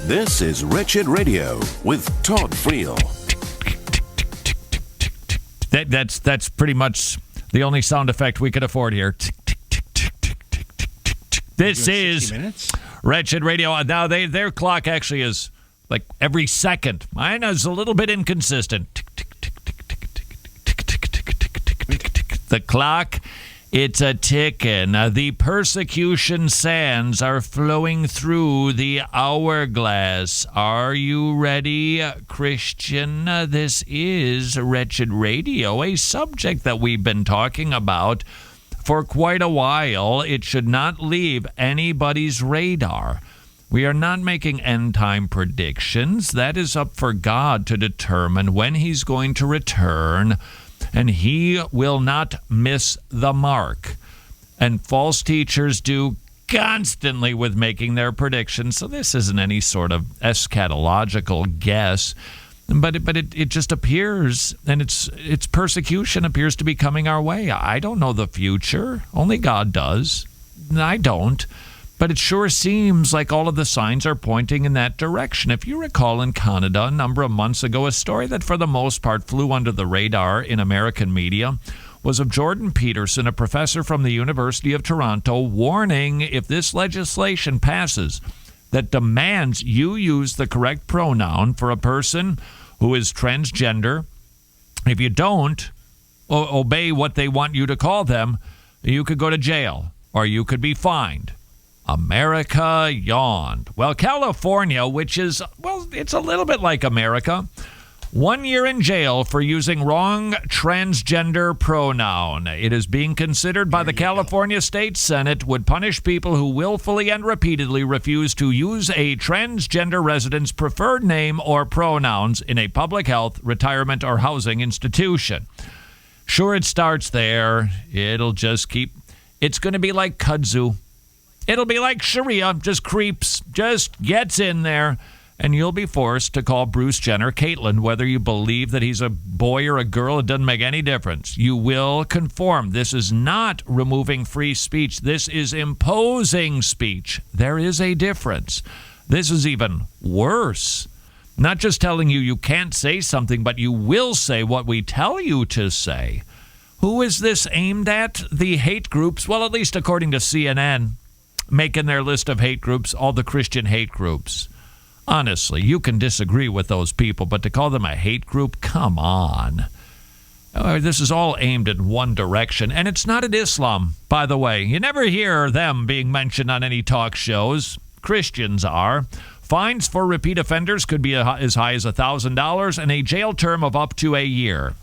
This is Wretched Radio with Todd Friel. That's pretty much the only sound effect we could afford here. This is Wretched Radio. Now their clock actually is like every second. Mine is a little bit inconsistent. The clock, it's a ticking. The persecution sands are flowing through the hourglass. Are you ready, Christian? This is Wretched Radio, a subject that we've been talking about for quite a while. It should not leave anybody's radar. We are not making end-time predictions. That is up for God to determine when he's going to return, and he will not miss the mark. And false teachers do constantly with making their predictions, so this isn't any sort of eschatological guess. But it just appears, and its persecution appears to be coming our way. I don't know the future. Only God does. I don't. But it sure seems like all of the signs are pointing in that direction. If you recall, in Canada a number of months ago, a story that for the most part flew under the radar in American media was of Jordan Peterson, a professor from the University of Toronto, warning if this legislation passes that demands you use the correct pronoun for a person who is transgender. If you don't obey what they want you to call them, you could go to jail or you could be fined. America yawned. Well, California, which is, well, it's a little bit like America, 1 year in jail for using wrong transgender pronoun. It is being considered by the California State Senate would punish people who willfully and repeatedly refuse to use a transgender resident's preferred name or pronouns in a public health, retirement, or housing institution. Sure, it starts there. It'll just keep, it's going to be like kudzu. It'll be like Sharia, just creeps, just gets in there, and you'll be forced to call Bruce Jenner Caitlyn, whether you believe that he's a boy or a girl. It doesn't make any difference. You will conform. This is not removing free speech. This is imposing speech. There is a difference. This is even worse. Not just telling you can't say something, but you will say what we tell you to say. Who is this aimed at? The hate groups? Well, at least according to CNN. Making their list of hate groups, all the Christian hate groups. Honestly, you can disagree with those people, but to call them a hate group, come on. This is all aimed in one direction, and it's not at Islam, by the way. You never hear them being mentioned on any talk shows. Christians are. Fines for repeat offenders could be as high as $1,000 and a jail term of up to a year.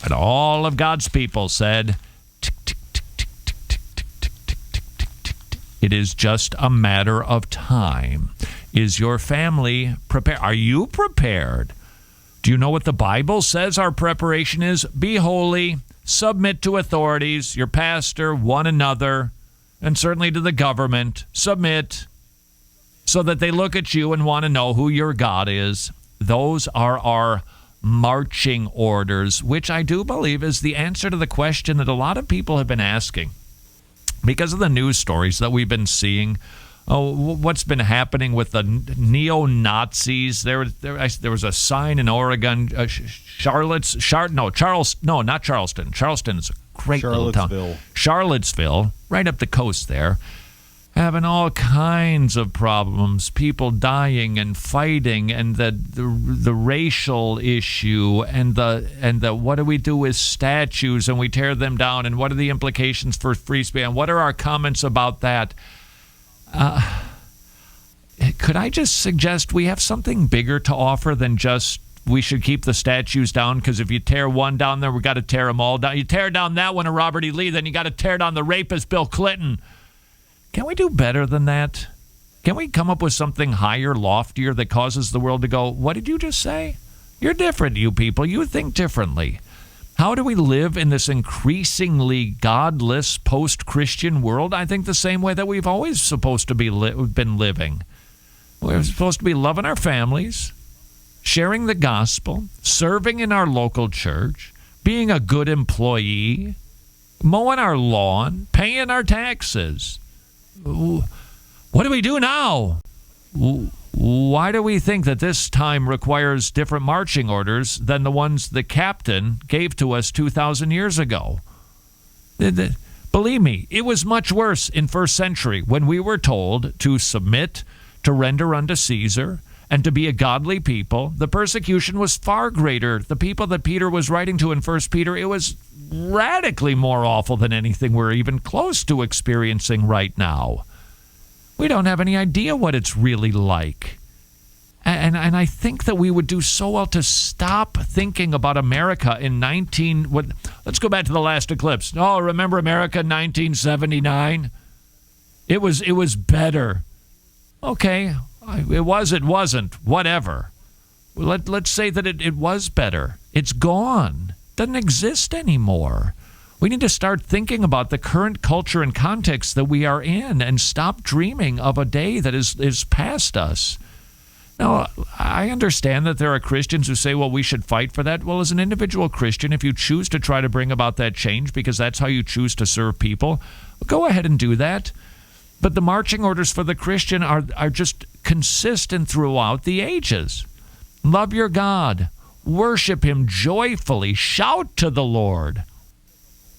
And all of God's people said, it is just a matter of time. Is your family prepared? Are you prepared? Do you know what the Bible says our preparation is? Be holy, submit to authorities, your pastor, one another, and certainly to the government. Submit so that they look at you and want to know who your God is. Those are our marching orders, which I do believe is the answer to the question that a lot of people have been asking. Because of the news stories that we've been seeing, what's been happening with the neo-Nazis? There was a sign in Oregon, Charleston. Charleston is a great little town. Charlottesville, right up the coast there, having all kinds of problems, people dying and fighting, and the racial issue, and the what do we do with statues, and we tear them down, and what are the implications for free speech, and what are our comments about that? Could I just suggest we have something bigger to offer than just we should keep the statues down, because if you tear one down there, we got to tear them all down. You tear down that one of Robert E. Lee, then you got to tear down the rapist Bill Clinton. Can we do better than that? Can we come up with something higher, loftier, that causes the world to go, what did you just say? You're different, you people. You think differently. How do we live in this increasingly godless post-Christian world? I think the same way that we've always supposed to be been living. We're supposed to be loving our families, sharing the gospel, serving in our local church, being a good employee, mowing our lawn, paying our taxes. What do we do now? Why do we think that this time requires different marching orders than the ones the captain gave to us 2,000 years ago? Believe me, it was much worse in first century when we were told to submit, to render unto Caesar, and to be a godly people. The persecution was far greater. The people that Peter was writing to in 1 Peter, it was radically more awful than anything we're even close to experiencing right now. We don't have any idea what it's really like. And I think that we would do so well to stop thinking about America in let's go back to the last eclipse. Oh, remember America in 1979? It was better. Okay, it wasn't, whatever. Let's say that it was better. It's gone. Doesn't exist anymore. We need to start thinking about the current culture and context that we are in and stop dreaming of a day that is past us. Now, I understand that there are Christians who say, well, we should fight for that. Well, as an individual Christian, if you choose to try to bring about that change because that's how you choose to serve people, go ahead and do that. But the marching orders for the Christian are just consistent throughout the ages. Love your God. Worship him joyfully. Shout to the Lord.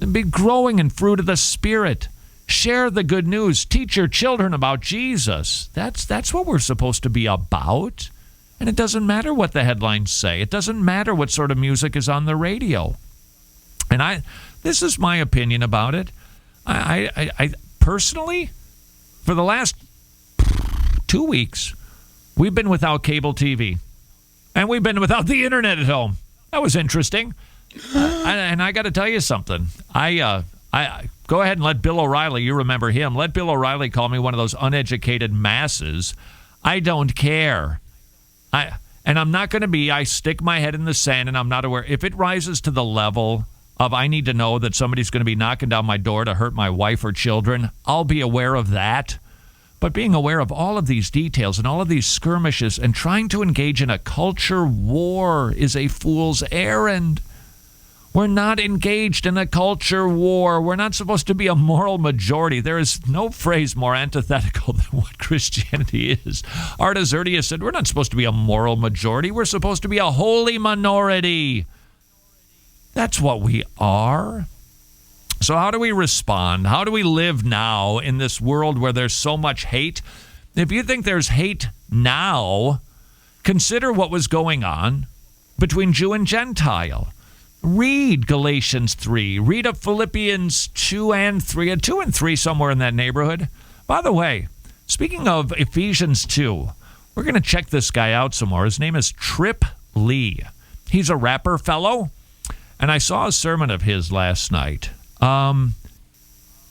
And be growing in fruit of the Spirit. Share the good news. Teach your children about Jesus. That's what we're supposed to be about. And it doesn't matter what the headlines say. It doesn't matter what sort of music is on the radio. And this is my opinion about it. I personally, for the last 2 weeks, we've been without cable TV. And we've been without the internet at home. That was interesting. And I got to tell you something. I go ahead and let Bill O'Reilly, you remember him, let Bill O'Reilly call me one of those uneducated masses. I don't care. I'm not going to be, I stick my head in the sand and I'm not aware. If it rises to the level of I need to know that somebody's going to be knocking down my door to hurt my wife or children, I'll be aware of that. But being aware of all of these details and all of these skirmishes and trying to engage in a culture war is a fool's errand. We're not engaged in a culture war. We're not supposed to be a moral majority. There is no phrase more antithetical than what Christianity is. Artaxerxes said, we're not supposed to be a moral majority. We're supposed to be a holy minority. That's what we are. So how do we respond? How do we live now in this world where there's so much hate? If you think there's hate now, consider what was going on between Jew and Gentile. Read Galatians 3. Read up Philippians 2 and 3. 2 and 3 somewhere in that neighborhood. By the way, speaking of Ephesians 2, we're going to check this guy out some more. His name is Trip Lee. He's a rapper fellow. And I saw a sermon of his last night.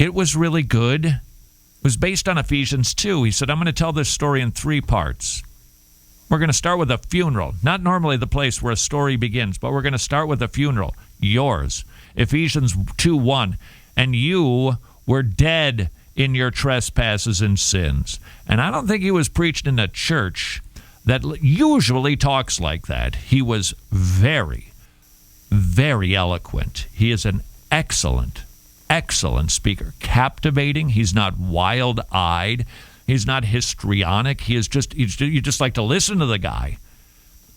It was really good. It was based on Ephesians 2. He said, I'm going to tell this story in 3 parts. We're going to start with a funeral. Not normally the place where a story begins, but we're going to start with a funeral. Yours. Ephesians 2:1. And you were dead in your trespasses and sins. And I don't think he was preached in a church that usually talks like that. He was very, very eloquent. He is an excellent speaker. Captivating. He's not wild-eyed. He's not histrionic. You just like to listen to the guy.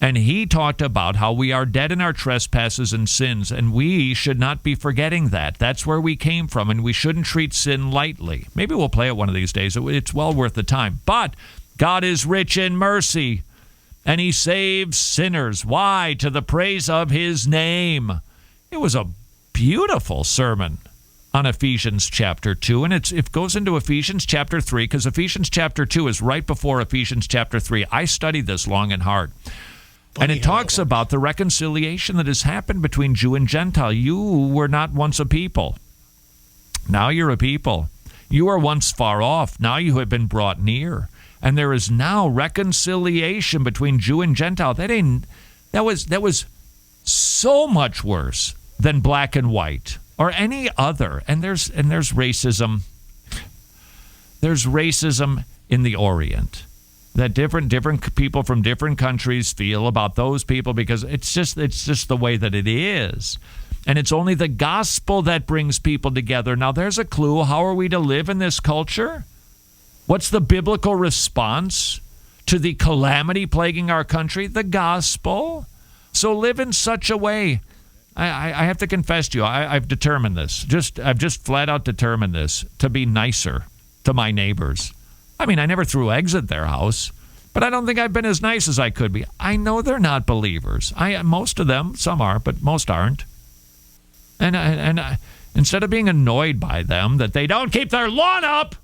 And he talked about how we are dead in our trespasses and sins, and we should not be forgetting that. That's where we came from, and we shouldn't treat sin lightly. Maybe we'll play it one of these days. It's well worth the time. But God is rich in mercy, and he saves sinners. Why? To the praise of his name. It was a beautiful sermon on Ephesians chapter 2, and it goes into Ephesians chapter 3, because Ephesians chapter 2 is right before Ephesians chapter 3. I studied this long and hard. And it talks about the reconciliation that has happened between Jew and Gentile. You were not once a people. Now you're a people. You were once far off. Now you have been brought near. And there is now reconciliation between Jew and Gentile. That was so much worse than black and white or any other. And there's racism. There's racism in the Orient that different people from different countries feel about those people, because it's just the way that it is. And it's only the gospel that brings people together. Now, there's a clue. How are we to live in this culture? What's the biblical response to the calamity plaguing our country? The gospel. So live in such a way. I have to confess to you, I've determined this. I've just flat out determined this, to be nicer to my neighbors. I mean, I never threw eggs at their house, but I don't think I've been as nice as I could be. I know they're not believers. Most of them, some are, but most aren't. And instead of being annoyed by them that they don't keep their lawn up,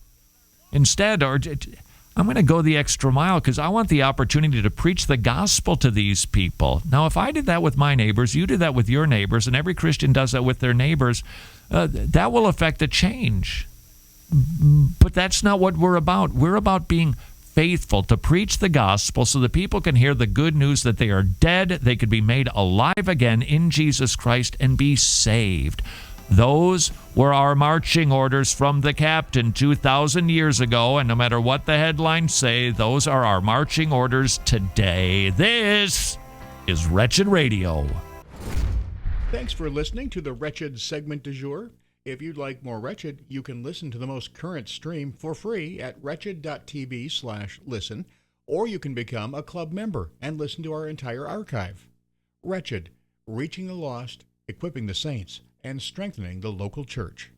instead, I'm going to go the extra mile because I want the opportunity to preach the gospel to these people. Now, if I did that with my neighbors, you did that with your neighbors, and every Christian does that with their neighbors, that will affect a change. But that's not what we're about. We're about being faithful to preach the gospel so that people can hear the good news that they are dead, they could be made alive again in Jesus Christ and be saved. Those were our marching orders from the captain 2,000 years ago, and no matter what the headlines say, those are our marching orders today. This is Wretched Radio. Thanks for listening to the Wretched segment du jour. If you'd like more Wretched, you can listen to the most current stream for free at wretched.tv/listen, or you can become a club member and listen to our entire archive. Wretched, reaching the lost, equipping the saints, and strengthening the local church.